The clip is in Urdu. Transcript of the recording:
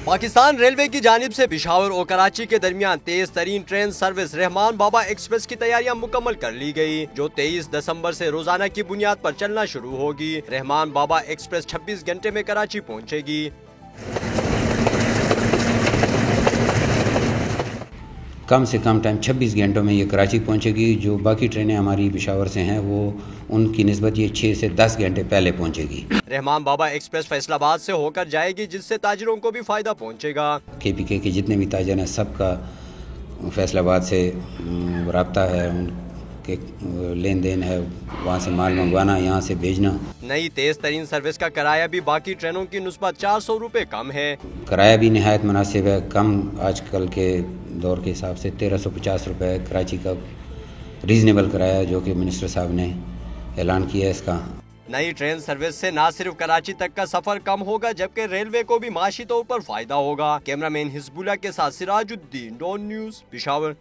پاکستان ریلوے کی جانب سے پشاور اور کراچی کے درمیان تیز ترین ٹرین سروس رحمان بابا ایکسپریس کی تیاریاں مکمل کر لی گئی، جو 23 دسمبر سے روزانہ کی بنیاد پر چلنا شروع ہوگی۔ رحمان بابا ایکسپریس 26 گھنٹے میں کراچی پہنچے گی۔ کم سے کم ٹائم 26 گھنٹوں میں یہ کراچی پہنچے گی۔ جو باقی ٹرینیں ہماری پشاور سے ہیں وہ ان کی نسبت یہ 6 سے 10 گھنٹے پہلے پہنچے گی۔ رحمان بابا ایکسپریس فیصل آباد سے ہو کر جائے گی، جس سے تاجروں کو بھی فائدہ پہنچے گا۔ KPK کے جتنے بھی تاجر ہیں سب کا فیصل آباد سے رابطہ ہے، ان کے لین دین ہے، وہاں سے مال منگوانا، یہاں سے بھیجنا۔ نئی تیز ترین سروس کا کرایہ بھی باقی ٹرینوں کی نسبت 400 روپے کم ہے۔ کرایہ بھی نہایت مناسب ہے، کم آج کل کے دور کے حساب سے 1350 روپے کراچی کا ریزنیبل کرایہ، جو کہ منسٹر صاحب نے اعلان کیا ہے اس کا۔ نئی ٹرین سروس سے نہ صرف کراچی تک کا سفر کم ہوگا، جبکہ ریلوے کو بھی معاشی طور پر فائدہ ہوگا۔ کیمرہ مین حزب اللہ کے ساتھ سراج الدین، ڈون نیوز، پشاور۔